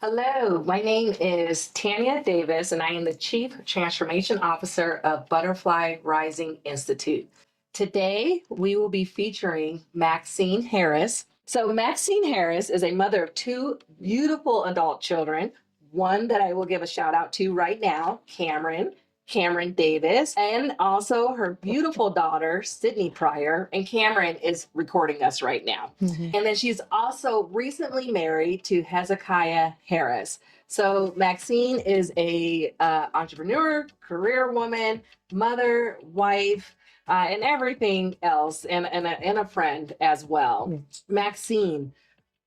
Hello, my name is Tanya Davis, and I am the Chief Transformation Officer of Butterfly Rising Institute. Today, we will be featuring Maxine Harris. So, Maxine Harris is a mother of two beautiful adult children, one that I will give a shout out to right now, Cameron Davis, and also her beautiful daughter, Sydney Pryor. And Cameron is recording us right now. And then she's also recently married to Hezekiah Harris. So Maxine is a entrepreneur, career woman, mother, wife, and everything else, and a friend as well. Maxine,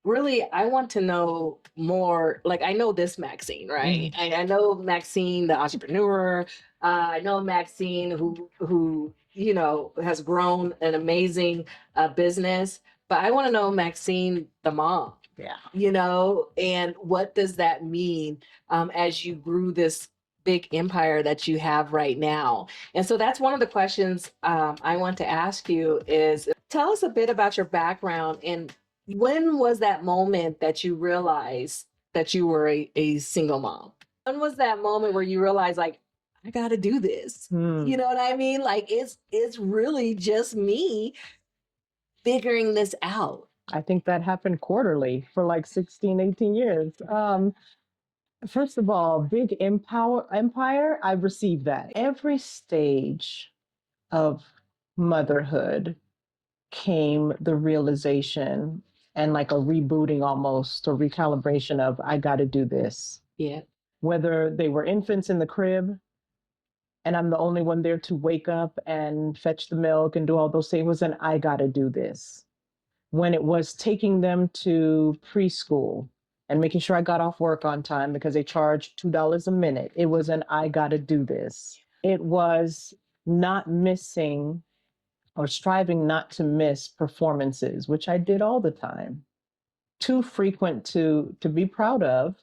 really, I want to know more. Like, I know this Maxine, right? I know Maxine, the entrepreneur. I know Maxine, who has grown an amazing business. But I want to know Maxine, the mom. Yeah. And what does that mean as you grew this big empire that you have right now? And so that's one of the questions I want to ask you is tell us a bit about your background and when was that moment that you realized that you were a single mom? When was that moment where you realized, like, I got to do this? You know what I mean? Like, it's really just me figuring this out. I think that happened quarterly for like 16, 18 years. First of all, big empire, I received that. Every stage of motherhood came the realization and like a rebooting almost or recalibration of, I got to do this. Yeah. Whether they were infants in the crib and I'm the only one there to wake up and fetch the milk and do all those things, and I got to do this. When it was taking them to preschool and making sure I got off work on time because they charged $2 a minute, it was an I got to do this. It was not missing or striving not to miss performances, which I did all the time. Too frequent to be proud of,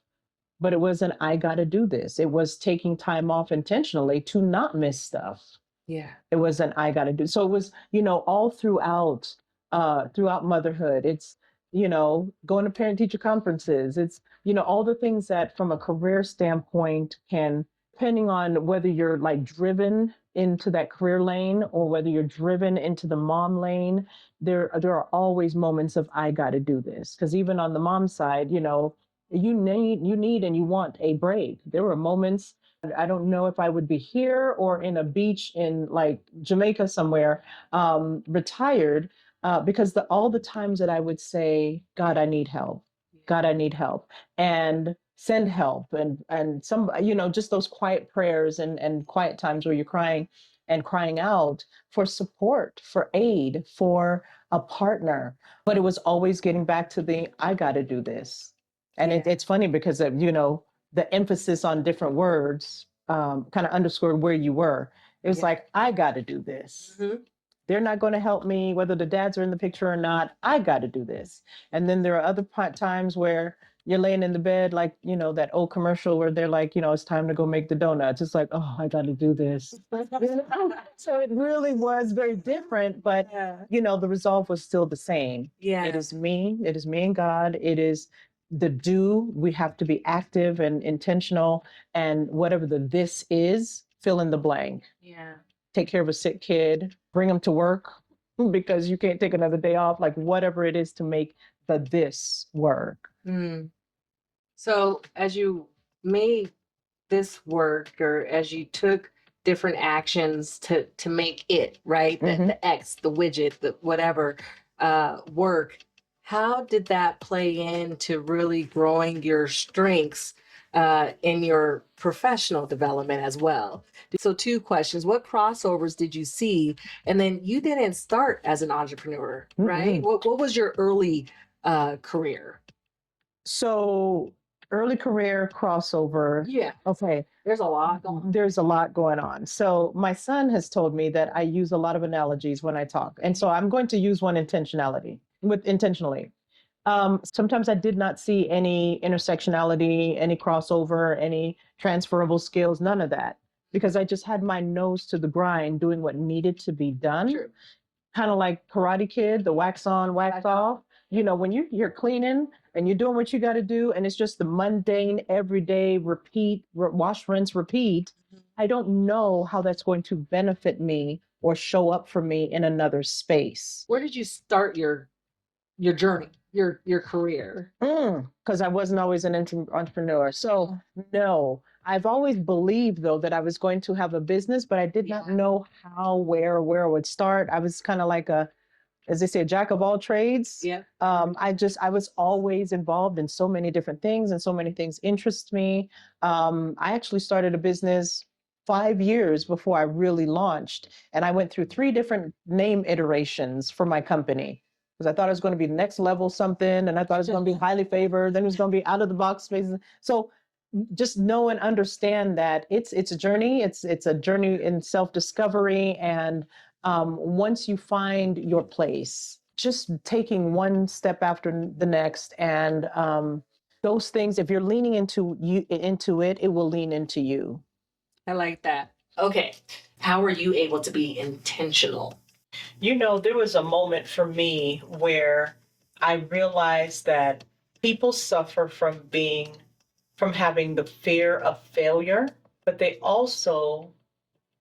but it was an I got to do this. It was taking time off intentionally to not miss stuff. Yeah. It was an I got to do. So it was, all throughout motherhood. It's, going to parent teacher conferences. It's, all the things that from a career standpoint can, depending on whether you're like driven into that career lane or whether you're driven into the mom lane, there are always moments of I got to do this. Because even on the mom side, you need and you want a break. There were moments, I don't know if I would be here or in a beach in like Jamaica somewhere, retired, because all the times that I would say, God, I need help. God, I need help. And send help and some, just those quiet prayers and quiet times where you're crying and crying out for support, for aid, for a partner. But it was always getting back to the, I got to do this. And it's funny because of, the emphasis on different words kind of underscored where you were. It was like, I got to do this. They're not going to help me, whether the dads are in the picture or not. I got to do this. And then there are other times where you're laying in the bed, like, that old commercial where they're like, it's time to go make the donuts. It's like, oh, I got to do this. So it really was very different, but, the resolve was still the same. Yeah. It is me and God. It is the do. We have to be active and intentional. And whatever the this is, fill in the blank. Yeah. Take care of a sick kid, bring them to work because you can't take another day off, like whatever it is to make the this work. So as you made this work or as you took different actions to make it, right? The X, the widget, the whatever work, how did that play into really growing your strengths in your professional development as well? So 2 questions. What crossovers did you see? And then you didn't start as an entrepreneur, right? What was your early career? So early career crossover. Yeah. Okay. There's a lot going on. There's a lot going on. So my son has told me that I use a lot of analogies when I talk. And so I'm going to use one intentionally. Sometimes I did not see any intersectionality, any crossover, any transferable skills, none of that, because I just had my nose to the grind doing what needed to be done. Kind of like Karate Kid, the wax on, wax off. When you're cleaning, and you're doing what you got to do, and it's just the mundane, everyday, repeat, wash, rinse, repeat, I don't know how that's going to benefit me or show up for me in another space. Where did you start your journey, your career? Because I wasn't always an entrepreneur. So no, I've always believed though that I was going to have a business, but I did not know how, where I would start. I was kind of like as they say, a jack of all trades. Yeah. I was always involved in so many different things, and so many things interest me. I actually started a business 5 years before I really launched, and I went through 3 different name iterations for my company because I thought it was going to be next level something, and I thought it was going to be highly favored, then it was going to be out of the box space. So just know and understand that it's a journey. It's a journey in self-discovery, and once you find your place, just taking one step after the next, and those things, if you're leaning into it, it will lean into you. I like that. Okay. How are you able to be intentional? There was a moment for me where I realized that people suffer from having the fear of failure, but they also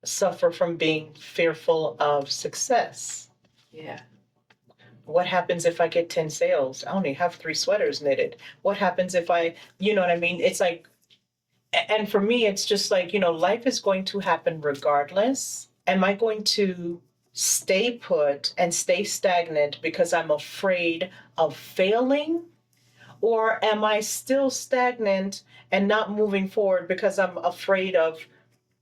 suffer from being fearful of success. Yeah. What happens if I get 10 sales? I only have 3 sweaters knitted. What happens if you know what I mean? It's like, and for me, it's just like, life is going to happen regardless. Am I going to stay put and stay stagnant because I'm afraid of failing? Or am I still stagnant and not moving forward because I'm afraid of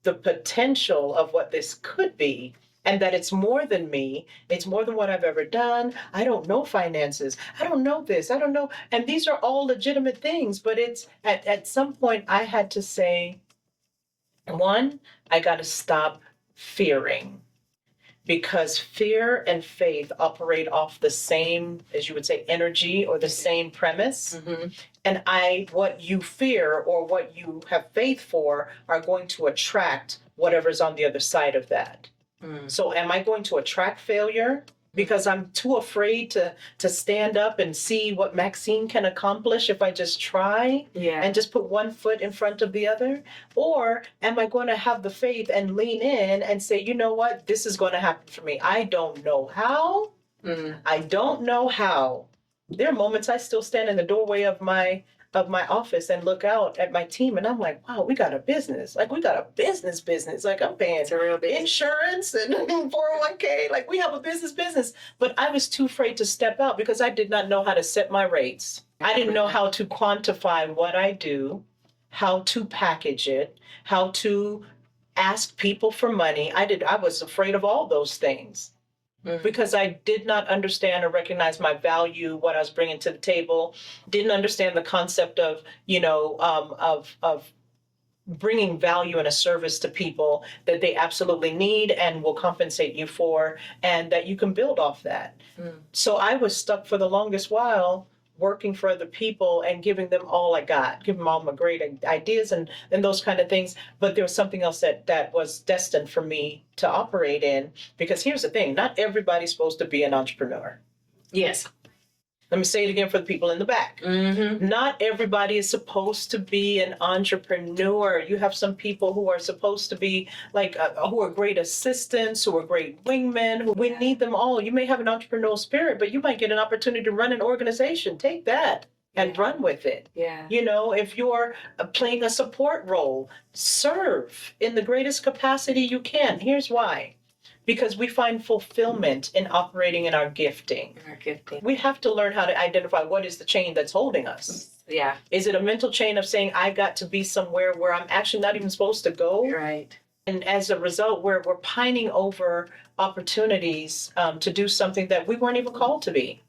the potential of what this could be, and that it's more than me, it's more than what I've ever done. I don't know finances. I don't know this. I don't know. And these are all legitimate things, but it's at some point I had to say, one, I got to stop fearing, because fear and faith operate off the same, as you would say, energy or the same premise. Mm-hmm. And what you fear or what you have faith for are going to attract whatever's on the other side of that. So am I going to attract failure because I'm too afraid to stand up and see what Maxine can accomplish if I just try and just put one foot in front of the other? Or am I going to have the faith and lean in and say, you know what, this is going to happen for me. I don't know how. I don't know how. There are moments I still stand in the doorway of my office and look out at my team, and I'm like, wow, we got a business. Like, we got a business. Like, I'm paying insurance and 401k. Like, we have a business. But I was too afraid to step out because I did not know how to set my rates. I didn't know how to quantify what I do, how to package it, how to ask people for money. I was afraid of all those things. Because I did not understand or recognize my value, what I was bringing to the table, didn't understand the concept of, of bringing value and a service to people that they absolutely need and will compensate you for, and that you can build off that. So I was stuck for the longest while working for other people and giving them all I got, giving them all my great ideas and those kind of things. But there was something else that was destined for me to operate in. Because here's the thing, not everybody's supposed to be an entrepreneur. Yes. Let me say it again for the people in the back. Not everybody is supposed to be an entrepreneur. You have some people who are supposed to be who are great assistants, who are great wingmen. We need them all. You may have an entrepreneurial spirit, but you might get an opportunity to run an organization. Take that and run with it. Yeah. If you're playing a support role, serve in the greatest capacity you can. Here's why. Because we find fulfillment in operating in our gifting. We have to learn how to identify what is the chain that's holding us. Yeah. Is it a mental chain of saying, I got to be somewhere where I'm actually not even supposed to go? Right. And as a result, we're pining over opportunities to do something that we weren't even called to be.